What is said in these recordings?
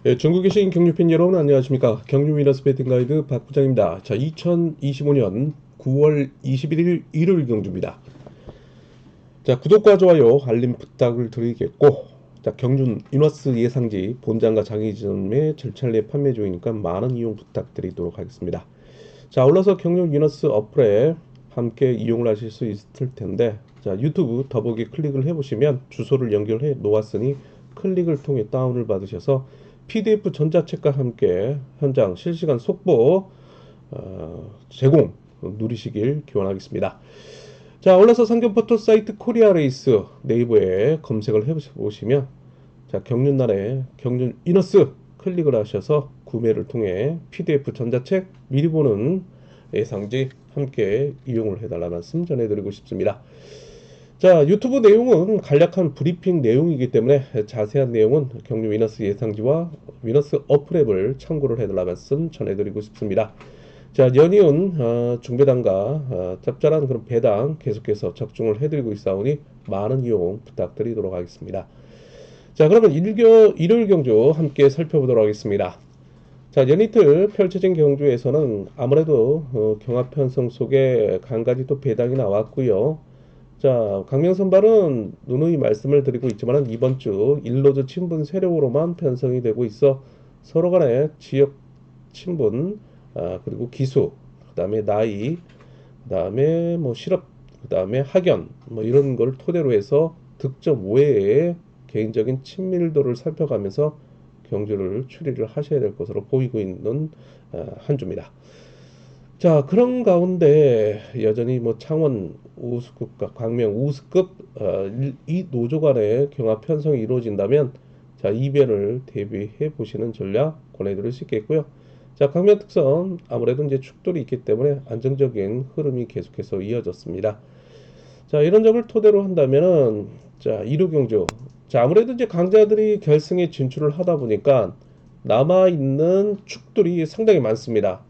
예, 전국에 계신 경주팬 여러분 안녕하십니까. 경주 위너스 배팅 가이드 박 부장입니다. 자, 2025년 9월 21일 일요일 경주입니다. 자, 구독과 좋아요, 알림 부탁을 드리겠고, 자, 경준 위너스 예상지 본장과 장기점의 절찬리 에 판매 중이니까 많은 이용 부탁드리도록 하겠습니다. 자, 올라서 경준 위너스 어플에 함께 이용을 하실 수 있을 텐데, 자, 유튜브 더보기 클릭을 해보시면 주소를 연결해 놓았으니 클릭을 통해 다운을 받으셔서 PDF 전자책과 함께 현장 실시간 속보 제공 누리시길 기원하겠습니다. 자, 올라서 상경 포털 사이트 코리아 레이스 네이버에 검색을 해보시면 자, 경륜날에 경륜 이너스 클릭을 하셔서 구매를 통해 PDF 전자책 미리 보는 예상지 함께 이용을 해달라는 말씀 전해드리고 싶습니다. 자, 유튜브 내용은 간략한 브리핑 내용이기 때문에 자세한 내용은 경륜 위너스 예상지와 위너스 어플앱을 참고를 해달라 말씀 전해드리고 싶습니다. 자, 연이은 중배당과 짭짤한 그런 배당 계속해서 적중을 해드리고 있사오니 많은 이용 부탁드리도록 하겠습니다. 자, 그러면 일요일 경주 함께 살펴보도록 하겠습니다. 자, 연이틀 펼쳐진 경주에서는 아무래도 경합 편성 속에 간간히 또 배당이 나왔고요. 자, 강명선발은 누누이 말씀을 드리고 있지만 이번 주 일로드 친분 세력으로만 편성이 되고 있어 서로 간의 지역 친분, 그리고 기수, 그 다음에 나이, 그 다음에 뭐 실업, 그 다음에 학연, 뭐 이런 걸 토대로 해서 득점 외에 개인적인 친밀도를 살펴가면서 경주를 추리를 하셔야 될 것으로 보이고 있는 한 주입니다. 자, 그런 가운데 여전히 뭐 창원 우수급과 광명 우수급 이 노조 간의 경합 편성이 이루어진다면 자, 이변을 대비해 보시는 전략 권해드릴 수 있겠고요. 자, 광명 특성 아무래도 이제 축돌이 있기 때문에 안정적인 흐름이 계속해서 이어졌습니다. 자, 이런 점을 토대로 한다면은 자, 1루 경주. 자, 아무래도 이제 강자들이 결승에 진출을 하다 보니까 남아 있는 축들이 상당히 많습니다.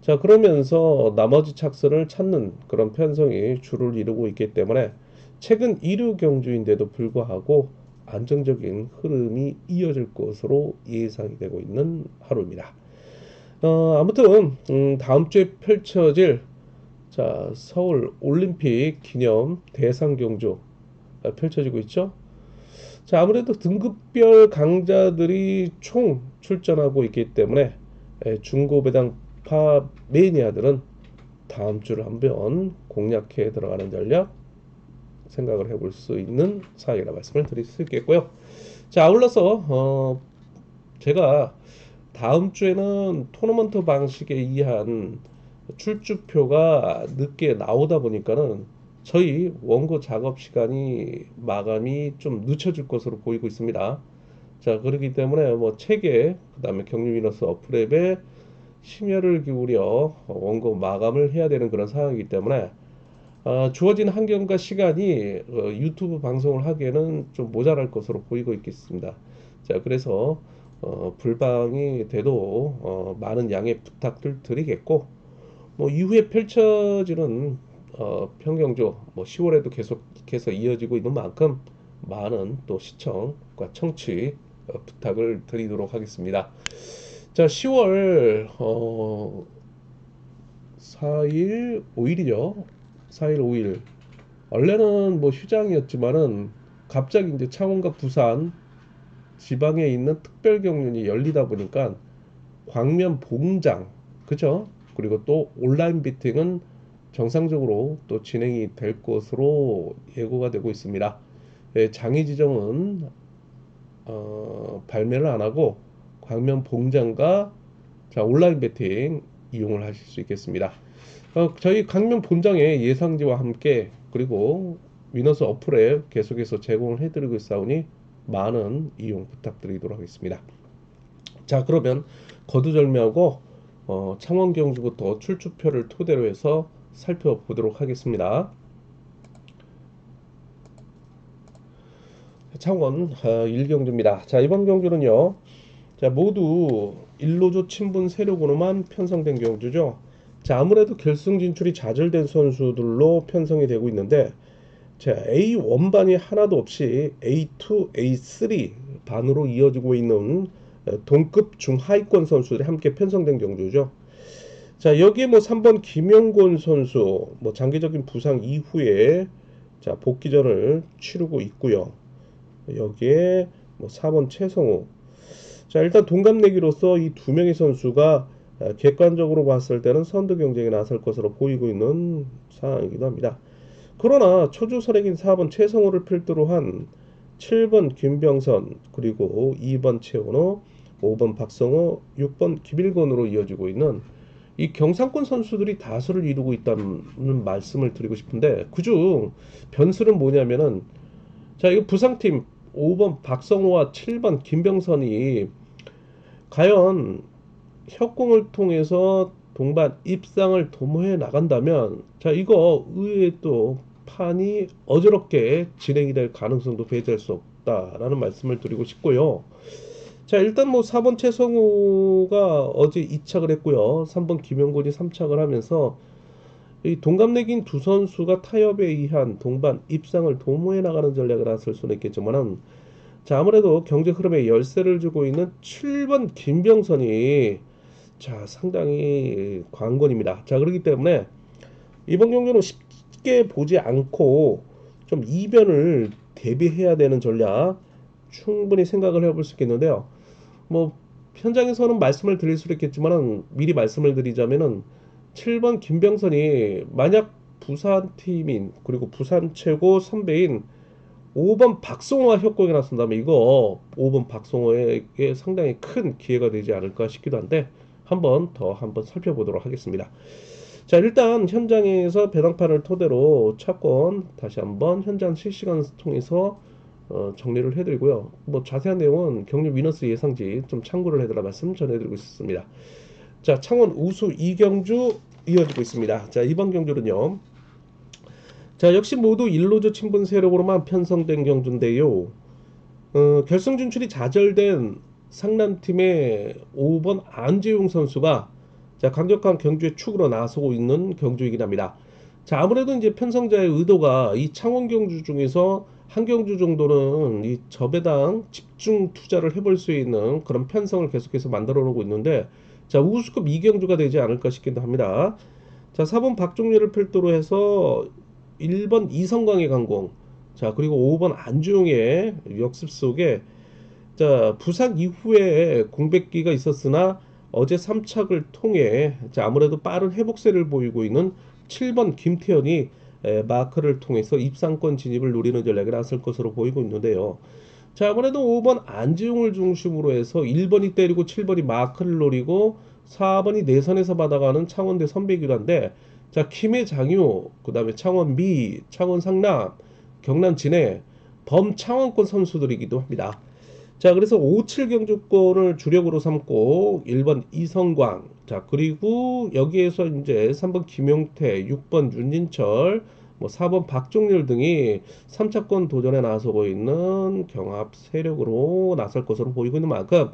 자, 그러면서 나머지 착선을 찾는 그런 편성이 주를 이루고 있기 때문에 최근 1루 경주인데도 불구하고 안정적인 흐름이 이어질 것으로 예상이 되고 있는 하루입니다. 아무튼 다음 주에 펼쳐질 자, 서울 올림픽 기념 대상 경주 펼쳐지고 있죠. 자, 아무래도 등급별 강자들이 총 출전하고 있기 때문에 중고배당파 매니아들은 다음 주를 한번 공략해 들어가는 전략 생각을 해볼 수 있는 사항이라 말씀을 드릴 수 있겠고요. 자, 아울러서 제가 다음 주에는 토너먼트 방식에 의한 출주표가 늦게 나오다 보니까는 저희 원고 작업 시간이 마감이 좀 늦춰질 것으로 보이고 있습니다. 자, 그렇기 때문에 뭐 책에 그다음에 경륜 위너스 어플앱에 심혈을 기울여 원고 마감을 해야 되는 그런 상황이기 때문에 주어진 환경과 시간이 유튜브 방송을 하기에는 좀 모자랄 것으로 보이고 있겠습니다. 자, 그래서 불방이 돼도 많은 양해 부탁들 드리겠고, 뭐 이후에 펼쳐지는 평경주 뭐 10월에도 계속해서 이어지고 있는 만큼 많은 또 시청과 청취 부탁을 드리도록 하겠습니다. 자, 10월 4일, 5일이죠. 4일, 5일. 원래는 뭐 휴장이었지만은 갑자기 이제 창원과 부산 지방에 있는 특별 경륜이 열리다 보니까 광면 봉장, 그죠? 그리고 또 온라인 비팅은 정상적으로 또 진행이 될 것으로 예고가 되고 있습니다. 예, 장애 지정은 발매를 안 하고 광면 봉장과 자, 온라인 베팅 이용을 하실 수 있겠습니다. 저희 강명 본장의 예상지와 함께 그리고 위너스 어플에 계속해서 제공을 해드리고 있사오니 많은 이용 부탁드리도록 하겠습니다. 자, 그러면 거두절미하고 창원 경주부터 출주표를 토대로 해서 살펴보도록 하겠습니다. 창원 1경주입니다. 자, 이번 경주는요. 자, 모두 일로조 친분 세력으로만 편성된 경주죠. 자, 아무래도 결승 진출이 좌절된 선수들로 편성이 되고 있는데 자, A1반이 하나도 없이 A2, A3 반으로 이어지고 있는 동급 중하위권 선수들이 함께 편성된 경주죠. 자, 여기에 뭐 3번 김영곤 선수 뭐 장기적인 부상 이후에 자, 복귀전을 치르고 있고요. 여기에 뭐 4번 최성우. 자, 일단 동갑내기로서 이 두 명의 선수가 객관적으로 봤을 때는 선두 경쟁에 나설 것으로 보이고 있는 상황이기도 합니다. 그러나 초조선행인 4번 최성호를 필두로 한 7번 김병선 그리고 2번 최원호 5번 박성호 6번 김일건으로 이어지고 있는 이 경상권 선수들이 다수를 이루고 있다는 말씀을 드리고 싶은데 그중 변수는 뭐냐면은 자 이거 부상팀 5번 박성호와 7번 김병선이 과연 협공을 통해서 동반 입상을 도모해 나간다면 자 이거 의외에 또 판이 어지럽게 진행이 될 가능성도 배제할 수 없다라는 말씀을 드리고 싶고요. 자 일단 뭐 4번 최성우가 어제 2착을 했고요. 3번 김영곤이 3착을 하면서 이 동갑내기인 두 선수가 타협에 의한 동반 입상을 도모해 나가는 전략을 나설 수는 있겠지만은 자 아무래도 경제 흐름에 열세를 주고 있는 7번 김병선이 자 상당히 관건입니다. 자 그렇기 때문에 이번 경기는 쉽게 보지 않고 좀 이변을 대비해야 되는 전략 충분히 생각을 해볼 수 있겠는데요. 뭐 현장에서는 말씀을 드릴 수 있겠지만은 미리 말씀을 드리자면은 7번 김병선이 만약 부산 팀인 그리고 부산 최고 선배인 5번 박성호와 협곡에 나선다면 이거 5번 박성호에게 상당히 큰 기회가 되지 않을까 싶기도 한데 한번 살펴보도록 하겠습니다. 자 일단 현장에서 배당판을 토대로 차권 다시 한번 현장 실시간 통해서 정리를 해드리고요. 뭐 자세한 내용은 경륜 위너스 예상지 좀 참고를 해달라 말씀 전해드리고 있습니다. 자 창원 우수 이경주 이어지고 있습니다. 자 이번 경주는요. 자 역시 모두 일로조 친분 세력으로만 편성된 경주인데요. 결승 진출이 좌절된 상남팀의 5번 안재용 선수가 자 강력한 경주의 축으로 나서고 있는 경주이긴 합니다. 자 아무래도 이제 편성자의 의도가 이 창원 경주 중에서 한 경주 정도는 이 저배당 집중 투자를 해볼 수 있는 그런 편성을 계속해서 만들어 놓고 있는데 자 우수급 2경주가 되지 않을까 싶기도 합니다. 자 4번 박종렬을 필두로 해서 1번 이성광의 강공 자 그리고 5번 안주용의 역습 속에 자 부상 이후에 공백기가 있었으나 어제 3착을 통해 자 아무래도 빠른 회복세를 보이고 있는 7번 김태현이 마크를 통해서 입상권 진입을 노리는 전략에 나설 것으로 보이고 있는데요. 자 아무래도 5번 안지용을 중심으로 해서 1번이 때리고 7번이 마크를 노리고 4번이 내선에서 받아가는 창원대 선배이기도 한데 자 김해 장유 그 다음에 창원 미 창원 상남 경남 진해 범창원권 선수들이기도 합니다. 자 그래서 57 경주권을 주력으로 삼고 1번 이성광 자 그리고 여기에서 이제 3번 김용태 6번 윤진철 뭐 4번 박종렬 등이 3차권 도전에 나서고 있는 경합 세력으로 나설 것으로 보이고 있는 만큼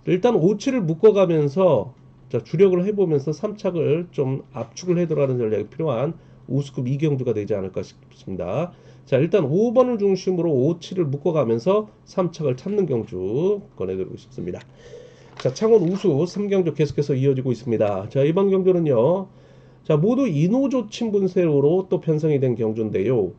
일단 57을 묶어가면서 자 주력을 해보면서 3착을 좀 압축을 해 들어가는 전략이 필요한 우수급 2경주가 되지 않을까 싶습니다. 자 일단 5번을 중심으로 5, 7을 묶어가면서 3착을 찾는 경주 꺼내드리고 싶습니다. 자 창원 우수 3경주 계속해서 이어지고 있습니다. 자 이번 경주는요. 자 모두 인호조 친분세로로 또 편성이 된 경주인데요.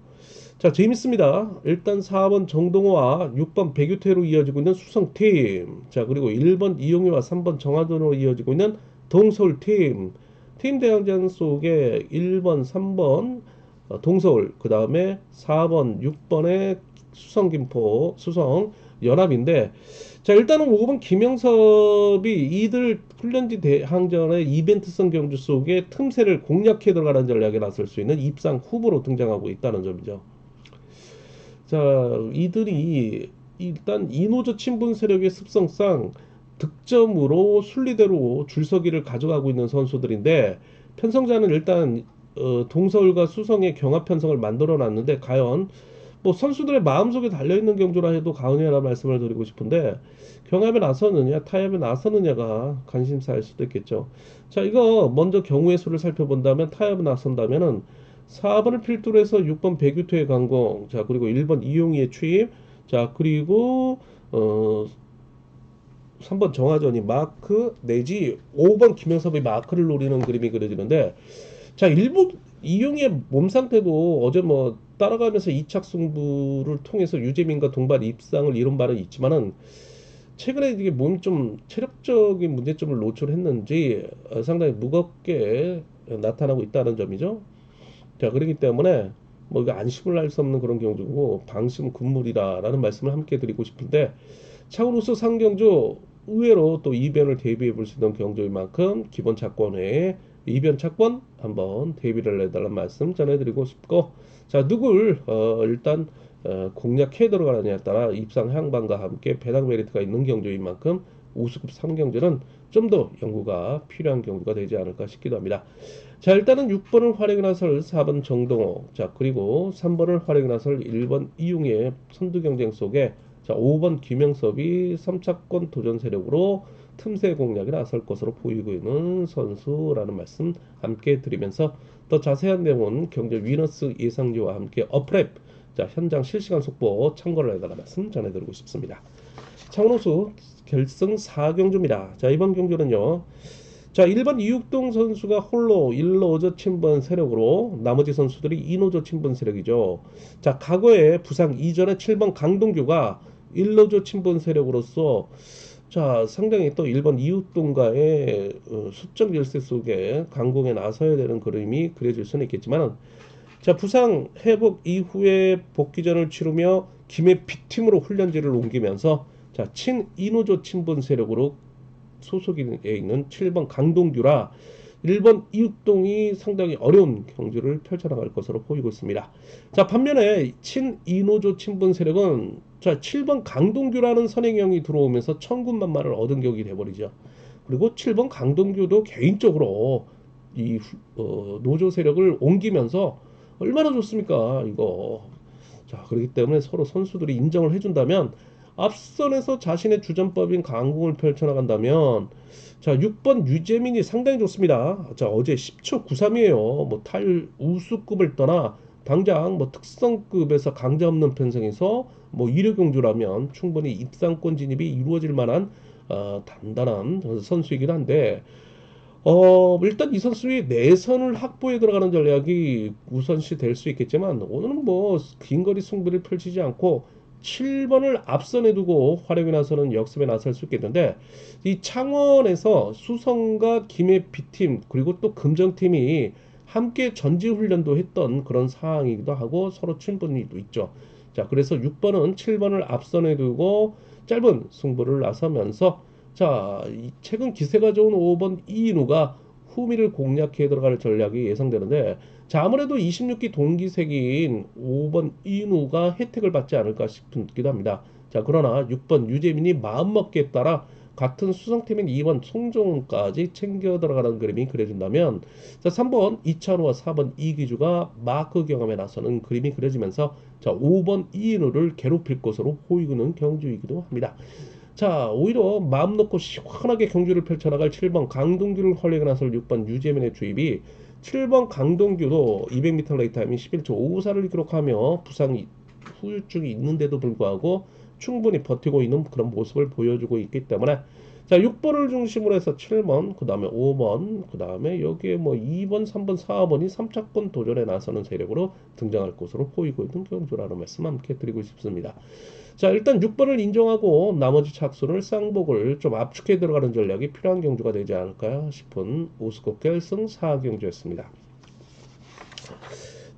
자 재밌습니다. 일단 4번 정동호와 6번 백유태로 이어지고 있는 수성팀 자 그리고 1번 이용유와 3번 정하돈으로 이어지고 있는 동서울팀 팀 대항전 속에 1번 3번 동서울 그 다음에 4번 6번의 수성김포 수성 연합인데 자 일단은 5번 김영섭이 이들 훈련지 대항전의 이벤트성 경주 속에 틈새를 공략해 들어가는 전략에 나설 수 있는 입상 후보로 등장하고 있다는 점이죠. 자 이들이 일단 이노조 친분 세력의 습성상 득점으로 순리대로 줄서기를 가져가고 있는 선수들인데 편성자는 일단 동서울과 수성의 경합 편성을 만들어 놨는데 과연 뭐 선수들의 마음속에 달려있는 경주라 해도 과언이라 말씀을 드리고 싶은데 경합에 나서느냐 타협에 나서느냐가 관심사일 수도 있겠죠. 자 이거 먼저 경우의 수를 살펴본다면 타협에 나선다면은 4번을 필두로 해서 6번 백유토의 강공 자 그리고 1번 이용희의 추임 자 그리고 3번 정하전이 마크 내지 5번 김영섭이 마크를 노리는 그림이 그려지는데 자 일부 이용의 몸 상태도 어제 뭐 따라가면서 2차 승부를 통해서 유재민과 동반 입상을 이룬 바는 있지만은 최근에 이게 몸이 좀 체력적인 문제점을 노출했는지 상당히 무겁게 나타나고 있다는 점이죠. 자, 그렇기 때문에 뭐 이거 안심을 할 수 없는 그런 경주고 방심 금물이다라는 말씀을 함께 드리고 싶은데 차우루스 상경주 의외로 또 이변을 대비해 볼 수 있는 경주인 만큼 기본 차권에 이변 차권 한번 대비를 해달라는 말씀 전해드리고 싶고 자 누굴 일단 공략해 들어가느냐에 따라 입상 향방과 함께 배당 메리트가 있는 경주인 만큼 우수급 3경주는 좀 더 연구가 필요한 경주가 되지 않을까 싶기도 합니다. 자 일단은 6번을 활용해 나설 4번 정동호 자 그리고 3번을 활용해 나설 1번 이용의 선두 경쟁 속에 자 5번 김영섭이 3차권 도전 세력으로 틈새 공략에 나설 것으로 보이고 있는 선수라는 말씀 함께 드리면서 더 자세한 내용은 경제 위너스 예상지와 함께 어프랩 자 현장 실시간 속보 참고를 해달라 말씀 전해드리고 싶습니다. 창원호수 결승 4경주입니다. 자 이번 경주는요. 자 1번 이육동 선수가 홀로 1노조 친분 세력으로 나머지 선수들이 2노조 친분 세력이죠. 자 과거에 부상 이전에 7번 강동규가 1노조 친분 세력으로서 자 상당히 또 1번 이육동과의 수적 열세 속에 강공에 나서야 되는 그림이 그려질 수는 있겠지만 자 부상 회복 이후에 복귀전을 치르며 김해 B팀으로 훈련지를 옮기면서 자 친이노조 친분 세력으로 소속에 있는 7번 강동규라 1번 이육동이 상당히 어려운 경주를 펼쳐나갈 것으로 보이고 있습니다. 자 반면에 친이노조 친분 세력은 자 7번 강동규라는 선행형이 들어오면서 천군만마를 얻은 격이 돼버리죠. 그리고 7번 강동규도 개인적으로 이 노조 세력을 옮기면서 얼마나 좋습니까 이거. 자 그렇기 때문에 서로 선수들이 인정을 해준다면 앞선에서 자신의 주전법인 강공을 펼쳐나간다면 자 6번 유재민이 상당히 좋습니다. 자 어제 10초 93이에요. 뭐 타율 우수급을 떠나 당장 뭐 특성급에서 강자 없는 편성에서 뭐 1위 경주라면 충분히 입상권 진입이 이루어질 만한 단단한 선수이긴 한데 일단 이 선수의 내선을 확보해 들어가는 전략이 우선시 될 수 있겠지만 오늘은 뭐 긴거리 승부를 펼치지 않고 7번을 앞선에 두고 활용해 나서는 역습에 나설 수 있겠는데 이 창원에서 수성과 김해 B팀 그리고 또 금정팀이 함께 전지훈련도 했던 그런 상황이기도 하고 서로 친분이도 있죠. 자 그래서 6번은 7번을 앞선에 두고 짧은 승부를 나서면서 자 최근 기세가 좋은 5번 이인우가 후미를 공략해 들어갈 전략이 예상되는데 자 아무래도 26기 동기색인 5번 이인우가 혜택을 받지 않을까 싶기도 합니다. 자 그러나 6번 유재민이 마음먹기에 따라 같은 수성팀인 2번 송종훈까지 챙겨 들어가는 그림이 그려진다면 자 3번 이찬호와 4번 이기주가 마크 경험에 나서는 그림이 그려지면서 자 5번 이인우를 괴롭힐 것으로 보이는 경주이기도 합니다. 자 오히려 마음 놓고 시원하게 경주를 펼쳐나갈 7번 강동규를 활용해 나설 6번 유재민의 주입이 7번 강동규도 200m 레이 타임이 11초 54를 기록하며 부상 후유증이 있는데도 불구하고 충분히 버티고 있는 그런 모습을 보여주고 있기 때문에 자 6번을 중심으로 해서 7번 그 다음에 5번 그 다음에 여기에 뭐 2번 3번 4번이 3차권 도전에 나서는 세력으로 등장할 것으로 보이고 있는 경주라는 말씀 함께 드리고 싶습니다. 자 일단 6번을 인정하고 나머지 착순을 쌍복을 좀 압축해 들어가는 전략이 필요한 경주가 되지 않을까 싶은 우스컵 결승 4경주였습니다.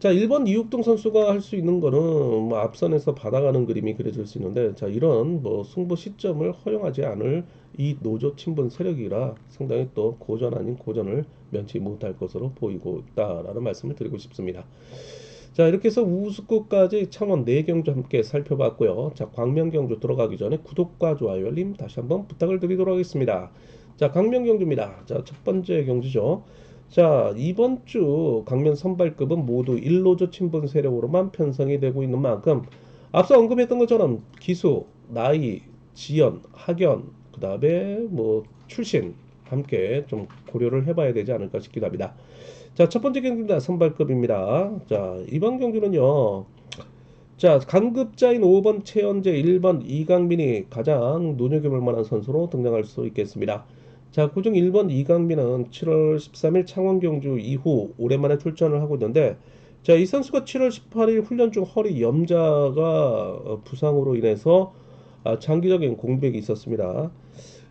자 1번 이육동 선수가 할 수 있는 거는 뭐 앞선에서 받아가는 그림이 그려질 수 있는데 자 이런 뭐 승부 시점을 허용하지 않을 이 노조 친분 세력이라 상당히 또 고전 아닌 고전을 면치 못할 것으로 보이고 있다라는 말씀을 드리고 싶습니다. 자 이렇게 해서 우수급까지 창원 4경주 함께 살펴봤고요. 자 광명경주 들어가기 전에 구독과 좋아요 알림 다시 한번 부탁을 드리도록 하겠습니다. 자 강명경주입니다. 자 첫 번째 경주죠. 자 이번 주 강면 선발급은 모두 1노조 친분 세력으로만 편성이 되고 있는 만큼 앞서 언급했던 것처럼 기수, 나이, 지연, 학연 그 다음에 뭐 출신 함께 좀 고려를 해봐야 되지 않을까 싶기도 합니다. 자, 첫 번째 경기입니다. 선발급입니다. 자, 이번 경기는요. 자, 강급자인 5번 최현재, 1번 이강민이 가장 눈여겨볼 만한 선수로 등장할 수 있겠습니다. 자, 그중 1번 이강민은 7월 13일 창원 경주 이후 오랜만에 출전을 하고 있는데, 자, 이 선수가 7월 18일 훈련 중 허리 염좌가 부상으로 인해서 장기적인 공백이 있었습니다.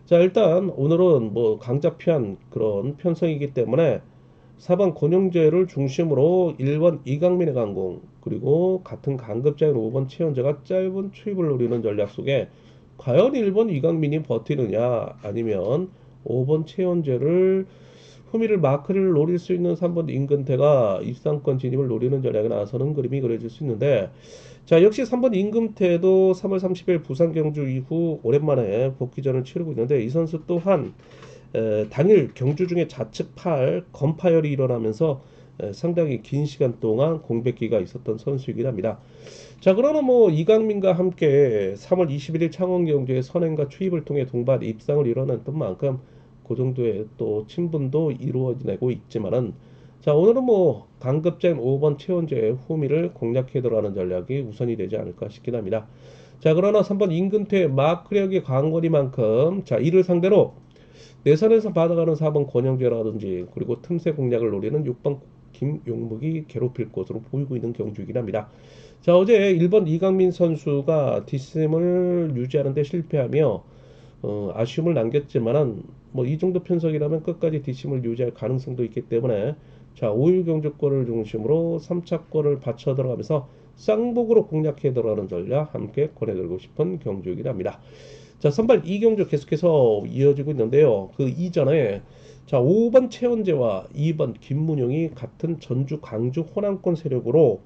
자, 일단 오늘은 뭐 강자편 그런 편성이기 때문에 4번 권영재를 중심으로 1번 이강민의 강공, 그리고 같은 강급자인 5번 최현재가 짧은 투입을 노리는 전략 속에 과연 1번 이강민이 버티느냐, 아니면 5번 최현재를 후미를 마크를 노릴 수 있는 3번 임근태가 입상권 진입을 노리는 전략에 나서는 그림이 그려질 수 있는데, 자, 역시 3번 임금태도 3월 30일 부산 경주 이후 오랜만에 복귀전을 치르고 있는데, 이 선수 또한 당일 경주 중에 좌측 팔 건파열이 일어나면서 상당히 긴 시간 동안 공백기가 있었던 선수이긴 합니다. 자, 그러나 뭐 이강민과 함께 3월 21일 창원 경주에 선행과 추입을 통해 동반 입상을 이뤄냈던 만큼 그 정도의 또 친분도 이루어지고 있지만은, 자, 오늘은 뭐 강급자인 5번 최원재의 후미를 공략해 들어가는 전략이 우선이 되지 않을까 싶긴 합니다. 자, 그러나 3번 임근태의 마크력이 강거리만큼, 자, 이를 상대로 내선에서 받아가는 4번 권영재라든지, 그리고 틈새 공략을 노리는 6번 김용묵이 괴롭힐 것으로 보이고 있는 경주이긴 합니다. 자, 어제 1번 이강민 선수가 뒷심을 유지하는 데 실패하며 아쉬움을 남겼지만은, 뭐 이 정도 편성이라면 끝까지 뒷심을 유지할 가능성도 있기 때문에, 자, 5일 경주권을 중심으로 3차권을 받쳐 들어가면서 쌍복으로 공략해 들어가는 전략 함께 권해드리고 싶은 경주이긴 합니다. 자, 선발 이경주 계속해서 이어지고 있는데요. 그 이전에, 자, 5번 최원재와 2번 김문영이 같은 전주 광주 호남권 세력으로,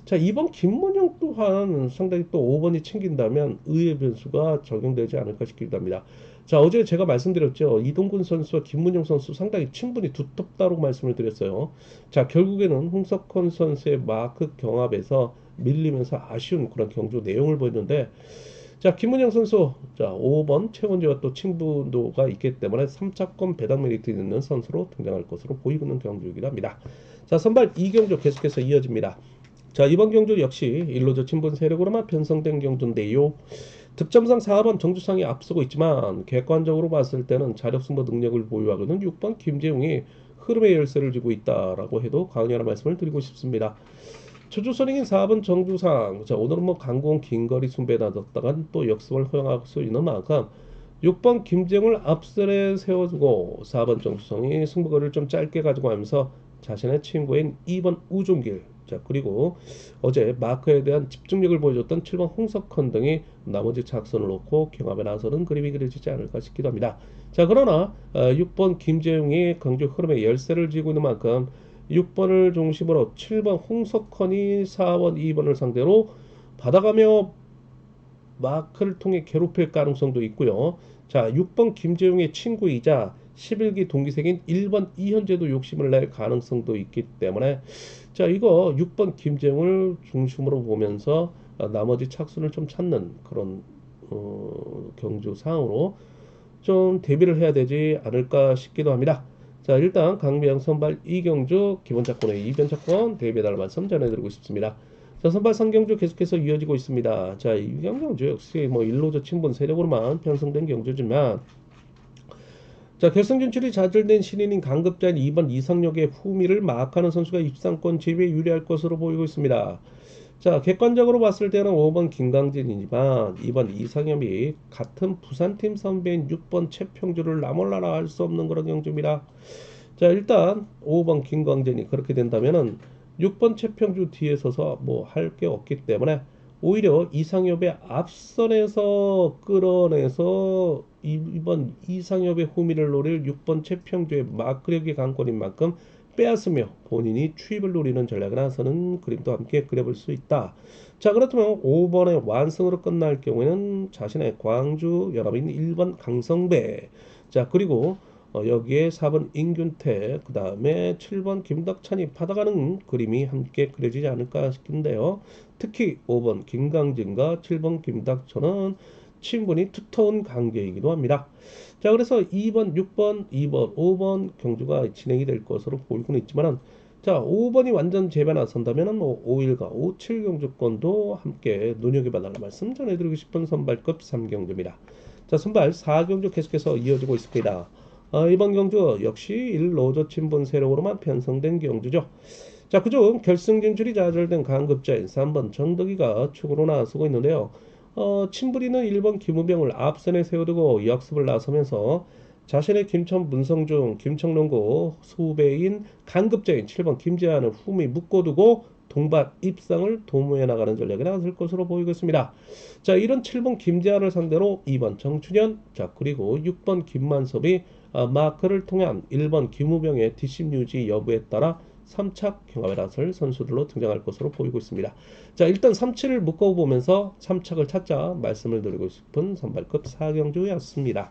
자, 2번 김문영 또한 상당히 또 5번이 챙긴다면 의외 변수가 적용되지 않을까 싶기도 합니다. 자, 어제 제가 말씀드렸죠. 이동근 선수와 김문영 선수 상당히 친분이 두텁다고 말씀을 드렸어요. 자, 결국에는 홍석헌 선수의 마크 경합에서 밀리면서 아쉬운 그런 경주 내용을 보였는데, 자, 김문영 선수, 자, 5번 최원재와 또 친분도가 있기 때문에 3차권 배당 메리트 있는 선수로 등장할 것으로 보이는 경주이기도 합니다. 자, 선발 이경주 계속해서 이어집니다. 자, 이번 경주 역시 일로저 친분 세력으로만 편성된 경주인데요. 득점상 4번 정주상이 앞서고 있지만 객관적으로 봤을 때는 자력승부 능력을 보유하고 있는 6번 김재웅이 흐름의 열쇠를 쥐고 있다라고 해도 과언이라는 말씀을 드리고 싶습니다. 초조선행인 4번 정주상, 자, 오늘은 뭐 강공 긴거리 순배에 나섰다간 또 역습을 허용할 수 있는 만큼 6번 김재웅을 앞선에 세워주고 4번 정주성이 승부거리를 좀 짧게 가지고 가면서 자신의 친구인 2번 우종길, 자, 그리고 어제 마크에 대한 집중력을 보여줬던 7번 홍석헌 등이 나머지 작선을 놓고 경합에 나서는 그림이 그려지지 않을까 싶기도 합니다. 자, 그러나 6번 김재웅이 경주 흐름의 열쇠를 쥐고 있는 만큼 6번을 중심으로 7번 홍석헌이 4번, 2번을 상대로 받아가며 마크를 통해 괴롭힐 가능성도 있고요. 자, 6번 김재웅의 친구이자 11기 동기생인 1번 이현재도 욕심을 낼 가능성도 있기 때문에, 자, 이거 6번 김재웅을 중심으로 보면서 나머지 착순을 좀 찾는 그런 경주 상으로 좀 대비를 해야 되지 않을까 싶기도 합니다. 자, 일단 강미양 선발 이경주 기본 차권의 이변 차권 대비해달 말씀 전해드리고 싶습니다. 자, 선발 상경주 계속해서 이어지고 있습니다. 자, 이경주 역시 뭐 일로저 친분 세력으로만 편성된 경주지만, 자, 결승 진출이 좌절된 신인인 강급자인 2번 이상역의 후미를 마크하는 선수가 입상권 지위에 유리할 것으로 보이고 있습니다. 자, 객관적으로 봤을 때는 5번 김강진이지만 2번 이상엽이 같은 부산팀 선배인 6번 최평주를 나몰라라 할 수 없는 그런 경주입니다. 자, 일단 5번 김광진이 그렇게 된다면은 6번 최평주 뒤에 서서 뭐 할 게 없기 때문에 오히려 이상엽의 앞선에서 끌어내서 2번 이상엽의 후미를 노릴 6번 최평주의 마크력이 강권인 만큼 빼앗으며 본인이 추입을 노리는 전략을 나서는 그림도 함께 그려볼 수 있다. 자, 그렇다면 5번의 완승으로 끝날 경우에는 자신의 광주 연합인 1번 강성배, 자, 그리고 여기에 4번 임균태, 그 다음에 7번 김덕찬이 받아가는 그림이 함께 그려지지 않을까 싶은데요. 특히 5번 김강진과 7번 김덕천은 친분이 두터운 관계이기도 합니다. 자, 그래서 2번, 6번, 2번, 5번 경주가 진행이 될 것으로 보이고는 있지만, 자, 5번이 완전 재배 나선다면 뭐 5일과 5칠 경주권도 함께 눈여겨봐달라 말씀 전해드리고 싶은 선발급 3경주입니다. 자, 선발 4경주 계속해서 이어지고 있습니다. 이번 경주 역시 1로저 친분 세력으로만 편성된 경주죠. 자, 그중 결승 진출이 좌절된 강급자인 3번 정덕이가 축으로 나서고 있는데요. 친부리는 1번 김우병을 앞선에 세워두고 역습을 나서면서 자신의 김천 문성중, 김청롱고 후배인 강급자인 7번 김재환을 후미 묶어두고 동반 입상을 도모해 나가는 전략이 나설 것으로 보이고 있습니다. 자, 이런 7번 김재환을 상대로 2번 정춘현, 자, 그리고 6번 김만섭이 마크를 통한 1번 김우병의 뒷심 유지 여부에 따라 3착 경합에 나설 선수들로 등장할 것으로 보이고 있습니다. 자, 일단 3치를 묶어보면서 3착을 찾자 말씀을 드리고 싶은 선발급 4경주였습니다.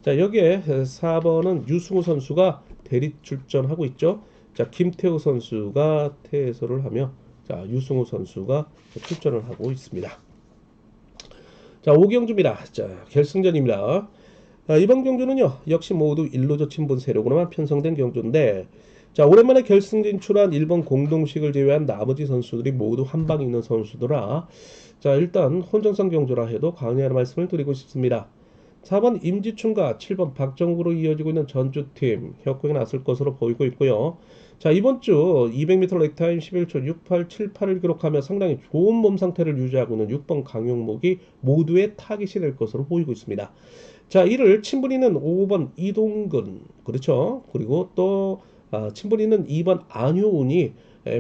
자, 여기에 4번은 유승우 선수가 대리 출전하고 있죠. 자, 김태우 선수가 퇴소를 하며 자, 유승우 선수가 출전을 하고 있습니다. 자, 5경주입니다. 자, 결승전입니다. 이번 경주는요, 역시 모두 1로저 친분 세력으로만 편성된 경주인데, 자, 오랜만에 결승 진출한 1번 공동식을 제외한 나머지 선수들이 모두 한방 있는 선수들아, 자, 일단 혼정성 경주라 해도 강의하는 말씀을 드리고 싶습니다. 4번 임지춘과 7번 박정욱으로 이어지고 있는 전주팀 협곡에 나설 것으로 보이고 있고요. 자, 이번 주 200m 렉타임 11초 6878을 기록하며 상당히 좋은 몸 상태를 유지하고 있는 6번 강용목이 모두의 타깃이 될 것으로 보이고 있습니다. 자, 이를 친분이는 5번 이동근, 그렇죠. 그리고 또 친분이는 2번 안효운이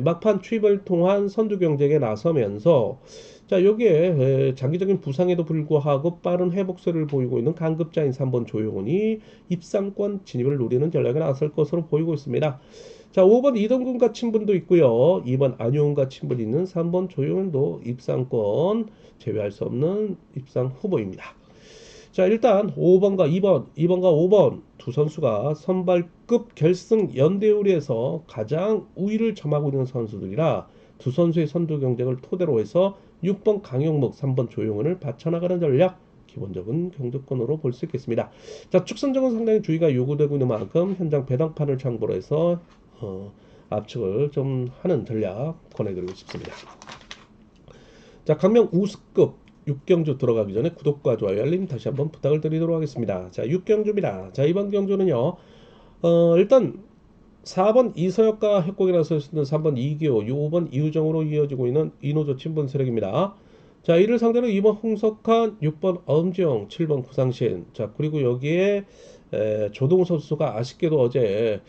막판 투입을 통한 선두 경쟁에 나서면서 자, 여기에 장기적인 부상에도 불구하고 빠른 회복세를 보이고 있는 강급자인 3번 조용훈이 입상권 진입을 노리는 전략에 나설 것으로 보이고 있습니다. 자, 5번 이동근과 친분도 있고요. 2번 안효운과 친분이 있는 3번 조용훈도 입상권 제외할 수 없는 입상 후보입니다. 자, 일단 5번과 2번과 5번 두 선수가 선발급 결승 연대우리에서 가장 우위를 점하고 있는 선수들이라 두 선수의 선두 경쟁을 토대로 해서 6번 강용목, 3번 조용훈을 받쳐나가는 전략 기본적인 경주권으로 볼 수 있겠습니다. 자, 축선적은 상당히 주의가 요구되고 있는 만큼 현장 배당판을 참고로 해서 압축을 좀 하는 전략 권해드리고 싶습니다. 자, 강명 우수급 6경주 들어가기 전에 구독과 좋아요 알림 다시 한번 부탁을 드리도록 하겠습니다. 자, 6경주입니다. 자, 이번 경주는요, 일단 4번 이서혁과 협곡에 나서 있는 3번 이기호, 5번 이우정으로 이어지고 있는 이노조 친분 세력입니다. 자, 이를 상대로 2번 홍석한, 6번 엄지영, 7번 구상신. 자, 그리고 여기에 조동우 선수가 아쉽게도 어제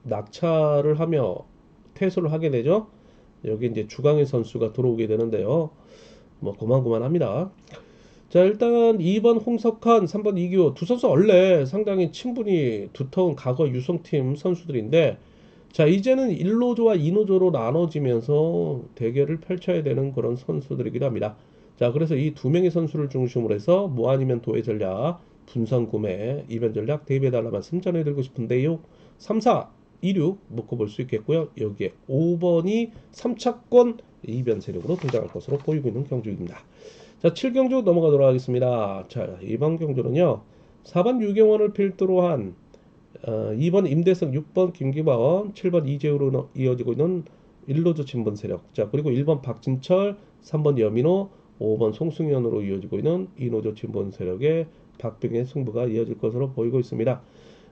낙차를 하며 퇴소를 하게 되죠. 여기 이제 주강희 선수가 들어오게 되는데요. 뭐 고만고만합니다. 자, 일단 2번 홍석한, 3번 이기호 두 선수 원래 상당히 친분이 두터운 과거 유성팀 선수들인데, 자, 이제는 1노조와 2노조로 나눠지면서 대결을 펼쳐야 되는 그런 선수들이기도 합니다. 자, 그래서 이 두 명의 선수를 중심으로 해서 뭐 아니면 도의 전략, 분산 구매, 이변 전략 대비해달라 말씀 전해드리고 싶은데요. 3, 4, 2, 6 묶어볼 수 있겠고요. 여기에 5번이 3차권 이변 세력으로 등장할 것으로 보이고 있는 경주입니다. 자, 7경주 넘어가도록 하겠습니다. 자, 이번 경주는요, 4번 유경원을 필두로 한 2번 임대성, 6번 김기범, 7번 이재우로 이어지고 있는 1로조 친분 세력. 자, 그리고 1번 박진철, 3번 여민호, 5번 송승현으로 이어지고 있는 이노조 친분 세력의 박빙의 승부가 이어질 것으로 보이고 있습니다.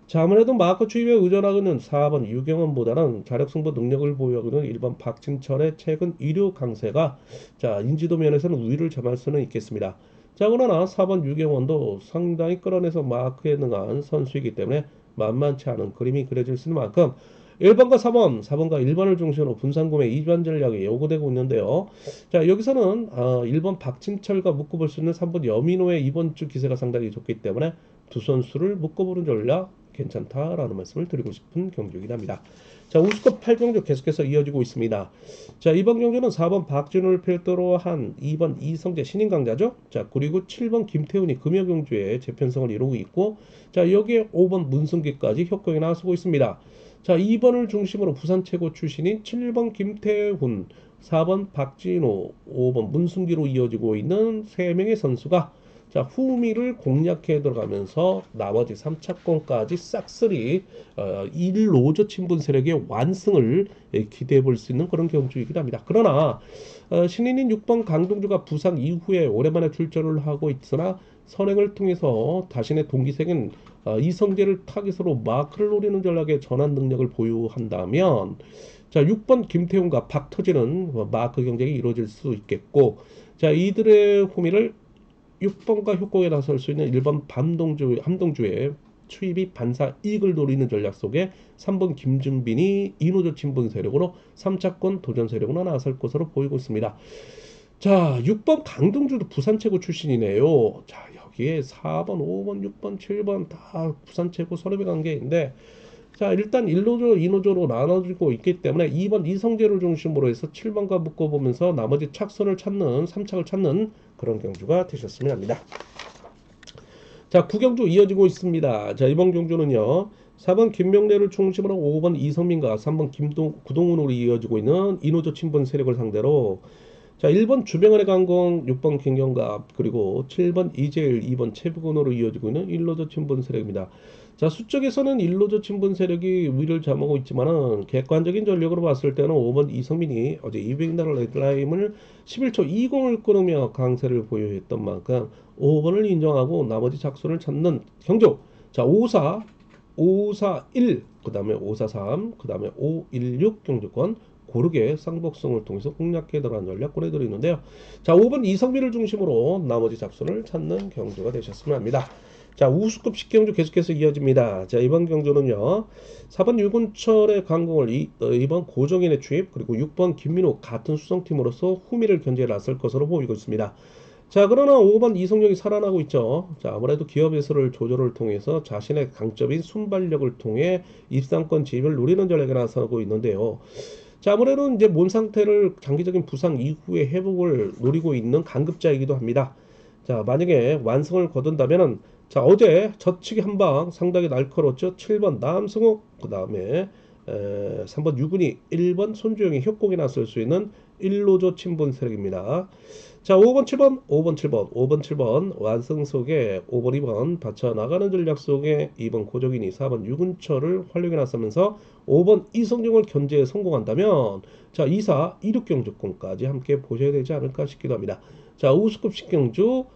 자, 아무래도 마크 추입에 의존하고는 4번 유경원보다는 자력 승부 능력을 보유하고 있는 1번 박진철의 최근 1류 강세가 자, 인지도 면에서는 우위를 점할 수는 있겠습니다. 자, 그러나 4번 유경원도 상당히 끌어내서 마크에 능한 선수이기 때문에 만만치 않은 그림이 그려질 수 있는 만큼 1번과 4번과 1번을 중심으로 분산구매 이변 전략이 요구되고 있는데요. 자, 여기서는 1번 박진철과 묶어볼 수 있는 3번 여민호의 이번 주 기세가 상당히 좋기 때문에 두 선수를 묶어보는 전략 괜찮다라는 말씀을 드리고 싶은 경주이긴 합니다. 자, 우수급 8경주 계속해서 이어지고 있습니다. 자, 이번 경주는 4번 박진우를 필두로 한 2번 이성재 신인 강자죠. 자, 그리고 7번 김태훈이 금여경주에 재편성을 이루고 있고, 자, 여기에 5번 문승기까지 협곡에 나서고 있습니다. 자, 2번을 중심으로 부산 최고 출신인 7번 김태훈, 4번 박진우, 5번 문승기로 이어지고 있는 3명의 선수가 자, 후미를 공략해 들어가면서 나머지 3차권까지 싹쓸이 1로저 친분 세력의 완승을 기대해 볼 수 있는 그런 경주이긴 합니다. 그러나 신인인 6번 강동주가 부상 이후에 오랜만에 출전을 하고 있으나 선행을 통해서 자신의 동기생인 이성재를 타깃으로 마크를 노리는 전략의 전환 능력을 보유한다면 자 6번 김태훈과 박터진은 마크 경쟁이 이루어질 수 있겠고 자 이들의 후미를 6번과 협곡에 나설 수 있는 1번 함동주의 추입이 반사 이익을 노리는 전략 속에 3번 김준빈이 이노조 친분 세력으로 3차권 도전 세력으로 나설 것으로 보이고 있습니다. 자, 6번 강동주도 부산 최고 출신이네요. 자, 여기에 4번, 5번, 6번, 7번 다 부산 최고 선후배 관계인데 자, 일단 1노조, 2노조로 나눠지고 있기 때문에 2번 이성재를 중심으로 해서 7번과 묶어보면서 나머지 착선을 찾는, 3착을 찾는 그런 경주가 되셨으면 합니다. 자, 9경주 이어지고 있습니다. 자, 이번 경주는요. 4번 김명래를 중심으로 5번 이성민과 3번 구동훈으로 이어지고 있는 이노조 친분 세력을 상대로 자, 1번 주병원의 강공, 6번 김경갑, 그리고 7번 이재일, 2번 최부근으로 이어지고 있는 1로저 친분 세력입니다. 자, 수적에서는 1로저 친분 세력이 위를 점하고 있지만은 객관적인 전력으로 봤을 때는 5번 이성민이 어제 200날 레드라임을 11초 20을 끊으며 강세를 보유했던 만큼 5번을 인정하고 나머지 작수를 찾는 경주. 자, 54, 541, 그 다음에 543, 그 다음에 516 경주권 고르게 쌍복성을 통해서 공략해 들어간 전략권에 들어있는데요. 자, 5번 이성민을 중심으로 나머지 잡수를 찾는 경주가 되셨으면 합니다. 자, 우수급 10경주 계속해서 이어집니다. 자, 이번 경주는요. 4번 유근철의 강공을 2번 고정인의 투입 그리고 6번 김민호 같은 수성팀으로서 후미를 견제해 나설 것으로 보이고 있습니다. 자, 그러나 5번 이성용이 살아나고 있죠. 자, 아무래도 기업에서를 조절을 통해서 자신의 강점인 순발력을 통해 입상권 진입을 노리는 전략에 나서고 있는데요. 자, 아무래도 이제 몸 상태를 장기적인 부상 이후에 회복을 노리고 있는 강급자이기도 합니다. 자, 만약에 완승을 거둔다면은 자, 어제 저치기 한 방 상당히 날카로웠죠. 7번 남승욱, 그 다음에 3번 유근희, 1번 손주영이 협곡에 나설 수 있는 1로조 친분 세력입니다. 자, 5번, 7번, 5번, 7번, 5번, 7번 완승 속에 5번, 2번 받쳐나가는 전략 속에 2번 고정인이 4번 유근철을 활용해 나서면서 5번 이성용을 견제에 성공한다면 자, 2, 4, 2, 6경주권까지 함께 보셔야 되지 않을까 싶기도 합니다. 자, 우수급 10경주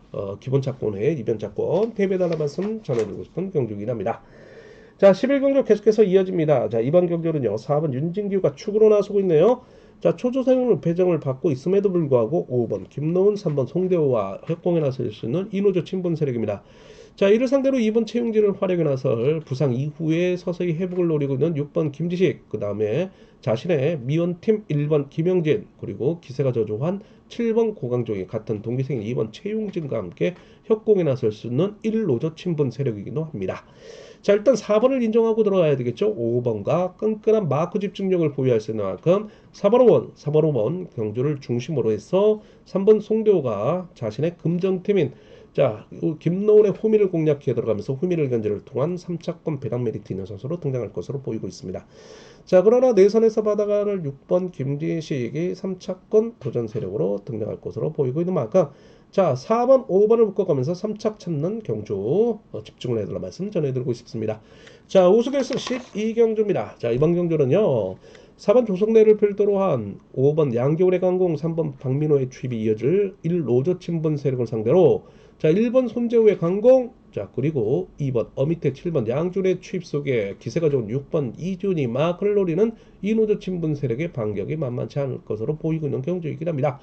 기본 차권에 이변 차권 대배달 말씀 전해드리고 싶은 경주이긴 합니다. 자, 11경주 계속해서 이어집니다. 자, 이번 경주는요. 4번 윤진규가 축으로 나서고 있네요. 자, 초조생을 배정을 받고 있음에도 불구하고 5번 김노은, 3번 송대호와 협공에 나설 수 있는 이노조 친분 세력입니다. 자, 이를 상대로 2번 최용진을 활용해 나설 부상 이후에 서서히 회복을 노리고 있는 6번 김지식, 그 다음에 자신의 미원팀 1번 김영진, 그리고 기세가 저조한 7번 고강종이 같은 동기생인 2번 최용진과 함께 협공에 나설 수 있는 1로저 친분 세력이기도 합니다. 자, 일단 4번을 인정하고 들어가야 되겠죠. 5번과 끈끈한 마크 집중력을 보유할 수 있는 만큼 4번 5번, 4번 5번 경주를 중심으로 해서 3번 송대호가 자신의 금정팀인 자, 김노은의 후미를 공략해 들어가면서 후미를 견제를 통한 3차권 배당 메리트 있는 선수로 등장할 것으로 보이고 있습니다. 자, 그러나 내선에서 받아가는 6번 김진식이 3차권 도전 세력으로 등장할 것으로 보이고 있는 만큼 자, 4번, 5번을 묶어가면서 3착 찾는 경주 집중을 해달라 말씀 전해드리고 싶습니다. 자, 우수결승 12경주입니다. 자, 이번 경주는요. 4번 조성래를 필두로 한 5번 양겨울의 강공, 3번 박민호의 취입이 이어질 1로저 친분 세력을 상대로 자, 1번 손재우의 강공, 자, 그리고 2번 어미태 7번 양준의 취입 속에 기세가 좋은 6번 이준이 마크를 노리는 이노조 친분 세력의 반격이 만만치 않을 것으로 보이고 있는 경주이긴 합니다.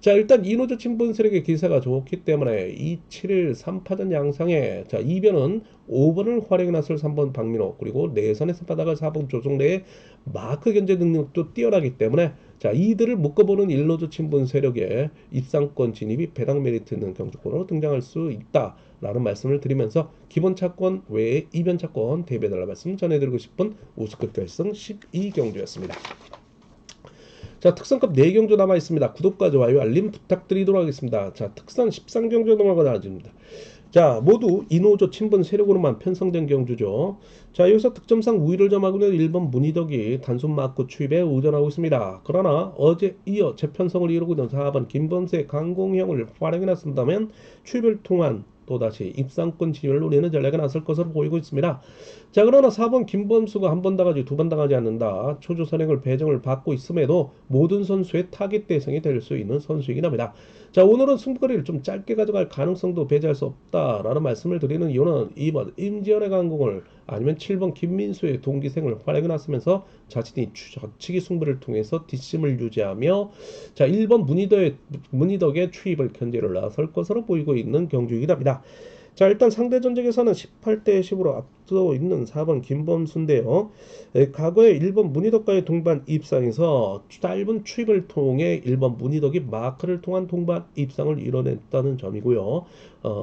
자, 일단 이노조 친분 세력의 기세가 좋기 때문에 2, 7일 3파전 양상에 자, 이변은 5번을 활용해 나설 3번 박민호, 그리고 내선에서 받아갈 4번 조성래의 마크 견제 능력도 뛰어나기 때문에 자, 이들을 묶어보는 1로저 친분 세력의 입상권 진입이 배당 메리트 있는 경주권으로 등장할 수 있다라는 말씀을 드리면서 기본 차권 외에 이변 차권 대배달라 말씀 전해드리고 싶은 우수급 결승 12경주였습니다. 자, 특선급 4경주 남아 있습니다. 구독과 좋아요, 알림 부탁드리도록 하겠습니다. 자, 특선 13경주 넘어가 나눠집니다. 자, 모두 이노조 친분 세력으로만 편성된 경주죠. 자, 여기서 득점상 우위를 점하고 있는 1번 문희덕이 단순 마크 추입에 의존하고 있습니다. 그러나 어제 이어 재편성을 이루고 있는 4번 김범세 강공형을 활용해 놨습니다면 추입을 통한 또다시 입상권 진입을 노리는 전략에 나설 것으로 보이고 있습니다. 자, 그러나 4번 김범수가 한 번 당하지 두 번 당하지 않는다. 초조 선행을 배정을 받고 있음에도 모든 선수의 타깃 대상이 될 수 있는 선수이긴 합니다. 자, 오늘은 승부거리를 좀 짧게 가져갈 가능성도 배제할 수 없다라는 말씀을 드리는 이유는 2번 임지연의 강공을 아니면 7번 김민수의 동기생을 활약해 놨으면서 자신이 좌치기 승부를 통해서 뒷심을 유지하며 자, 1번 문희덕의 추입을 견제를 나설 것으로 보이고 있는 경주이긴 합니다. 자, 일단 상대 전적에서는 18대 10으로 앞서 있는 4번 김범수인데요. 과거에 1번 문희덕과의 동반 입상에서 짧은 추입을 통해 1번 문희덕이 마크를 통한 동반 입상을 이뤄냈다는 점이고요.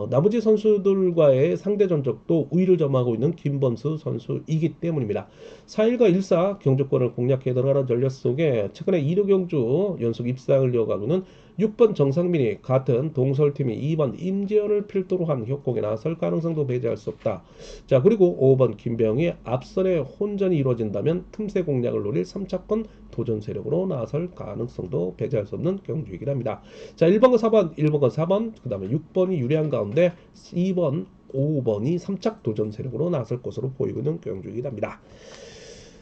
나머지 선수들과의 상대 전적도 우위를 점하고 있는 김범수 선수이기 때문입니다. 4일과 1사 경주권을 공략해 들어가는 전략 속에 최근에 2루 경주 연속 입상을 이어가고는 6번 정상민이 같은 동설팀이 2번 임지연을 필두로 한 협곡에 나설 가능성도 배제할 수 없다. 자, 그리고 5번 김병희 앞선에 혼전이 이루어진다면 틈새 공략을 노릴 3차권 도전 세력으로 나설 가능성도 배제할 수 없는 경주이긴 합니다. 자, 1번과 4번, 1번과 4번, 그 다음에 6번이 유리한 가운데 2번, 5번이 3착 도전 세력으로 나설 것으로 보이고 있는 경주이긴 합니다.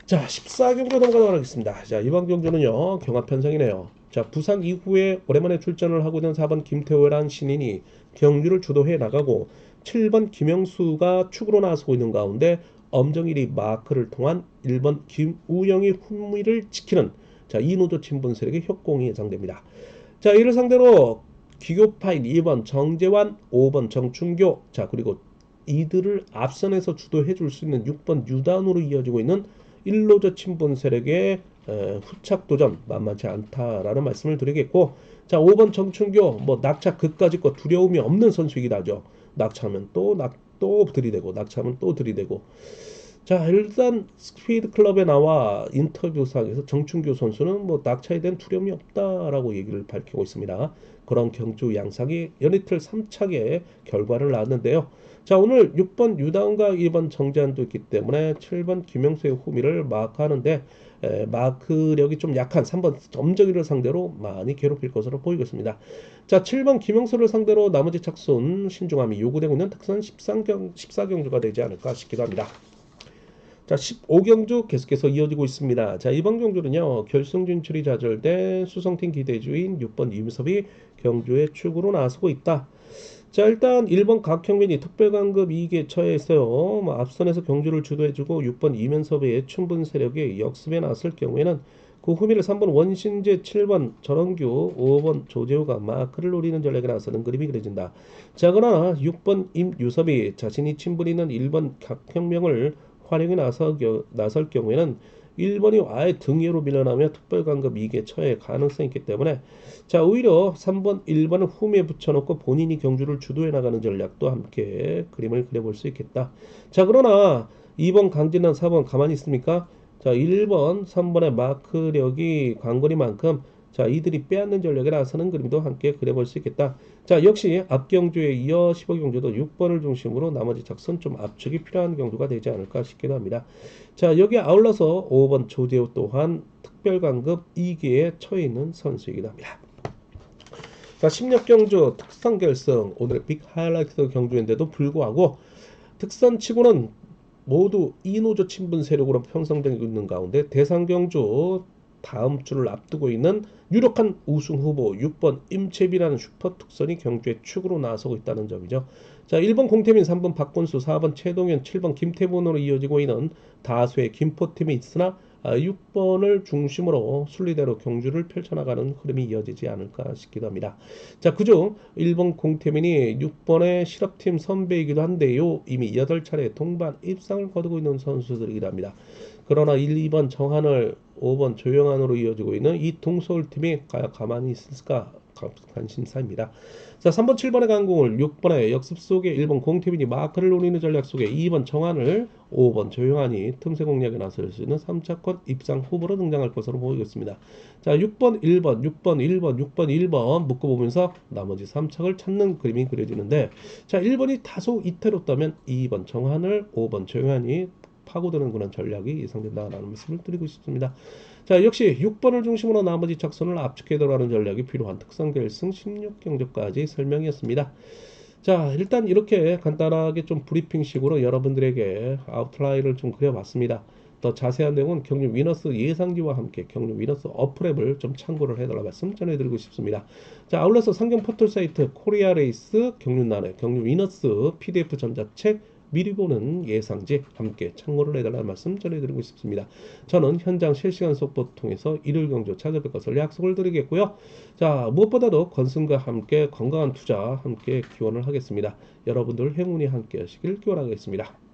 자, 14경주 넘어가도록 하겠습니다. 자, 이번 경주는요, 경합 편성이네요. 자, 부상 이후에 오랜만에 출전을 하고 있는 4번 김태호라는 신인이 경주를 주도해 나가고 7번 김영수가 축으로 나서고 있는 가운데 엄정일이 마크를 통한 1번 김우영이 훈미를 지키는 자, 이노조 친분 세력의 협공이 예상됩니다. 자, 이를 상대로 기교파인 2번 정재환, 5번 정춘교, 자, 그리고 이들을 앞선에서 주도해 줄 수 있는 6번 유단으로 이어지고 있는 일로저 친분 세력의 후착 도전 만만치 않다라는 말씀을 드리겠고, 자, 5번 정춘교 뭐 낙차 그까짓 거 두려움이 없는 선수이긴 하죠. 낙차하면 또 들이대고 낙차하면 또 들이대고. 자, 일단 스피드 클럽에 나와 인터뷰상에서 정춘교 선수는 뭐 낙차에 대한 두려움이 없다라고 얘기를 밝히고 있습니다. 그런 경주 양상이 연이틀 3착의 결과를 낳았는데요. 자, 오늘 6번 유다운과 2번 정재환도 있기 때문에 7번 김영수의 후미를 마크하는데 마크력이 좀 약한 3번 엄정이를 상대로 많이 괴롭힐 것으로 보이겠습니다. 자, 7번 김영수를 상대로 나머지 착순 신중함이 요구되고 있는 특선 14경주가 되지 않을까 싶기도 합니다. 자, 15경주 계속해서 이어지고 있습니다. 자, 이번 경주는요, 결승 진출이 좌절된 수성팀 기대주인 6번 임섭이 경주에 축으로 나서고 있다. 자, 일단 1번 각형민이 특별강급 2개 처해있어요. 뭐 앞선에서 경주를 주도해주고 6번 이면섭의 춘분 세력이 역습에 나설 경우에는 그 후미를 3번 원신재, 7번 전원규, 5번 조재호가 마크를 노리는 전략에 나서는 그림이 그려진다. 자, 그러나 6번 임유섭이 자신이 친분 있는 1번 각형명을 활용에 나설 경우에는 1번이 아예 등위로 밀려나며 특별강급 2개 처해 가능성이 있기 때문에 자, 오히려 3번, 1번을 후미에 붙여놓고 본인이 경주를 주도해 나가는 전략도 함께 그림을 그려볼 수 있겠다. 자, 그러나 2번 강진남, 4번 가만히 있습니까? 자, 1번, 3번의 마크력이 관거리만큼 자, 이들이 빼앗는 전략에 나서는 그림도 함께 그려볼 수 있겠다. 자, 역시 앞경주에 이어 15경주도 6번을 중심으로 나머지 작선 좀 압축이 필요한 경주가 되지 않을까 싶기도 합니다. 자, 여기에 아울러서 5번 조재호 또한 특별강급 2기에 처해 있는 선수이기도 합니다. 자, 16경주 특선 결승 오늘의 빅 하이라이트 경주인데도 불구하고 특선치고는 모두 이노조 친분 세력으로 형성되고 있는 가운데 대상경주 다음 주를 앞두고 있는 유력한 우승 후보 6번 임채비라는 슈퍼 특선이 경주에 축으로 나서고 있다는 점이죠. 자, 1번 공태민, 3번 박건수, 4번 최동현, 7번 김태본으로 이어지고 있는 다수의 김포팀이 있으나 6번을 중심으로 순리대로 경주를 펼쳐나가는 흐름이 이어지지 않을까 싶기도 합니다. 자, 그중 1번 공태민이 6번의 실업팀 선배이기도 한데요. 이미 8차례 동반 입상을 거두고 있는 선수들이기도 합니다. 그러나 1, 2번 정한을 5번 조영환으로 이어지고 있는 이 동서울팀이 과연 가만히 있을까 관심사입니다. 자, 3번 7번의 강공을 6번의 역습 속에 1번 공태민이 마크를 노리는 전략 속에 2번 정한을 5번 조영환이 틈새 공략에 나설 수 있는 3차권 입상 후보로 등장할 것으로 보이겠습니다. 자, 6번 1번 6번 1번 6번 1번 묶어보면서 나머지 3착을 찾는 그림이 그려지는데 자, 1번이 다소 이태롭다면 2번 정한을 5번 조영환이 파고드는 그런 전략이 예상된다라는 말씀을 드리고 싶습니다. 자, 역시 6번을 중심으로 나머지 작선을 압축해 들어가는 전략이 필요한 특선 결승 16경주까지 설명이었습니다. 자, 일단 이렇게 간단하게 좀 브리핑식으로 여러분들에게 아웃라인을 좀 그려봤습니다. 더 자세한 내용은 경륜 위너스 예상기와 함께 경륜 위너스 어플앱을 좀 참고를 해달라 말씀 전해드리고 싶습니다. 자, 아울러서 상경 포털 사이트 코리아 레이스 경륜란에 경륜 위너스 PDF 전자책 미리 보는 예상지 함께 참고를 해달라는 말씀 전해드리고 싶습니다. 저는 현장 실시간 속보 통해서 일요일 경주 찾아뵐 것을 약속을 드리겠고요. 자, 무엇보다도 건승과 함께 건강한 투자 함께 기원을 하겠습니다. 여러분들 행운이 함께 하시길 기원하겠습니다.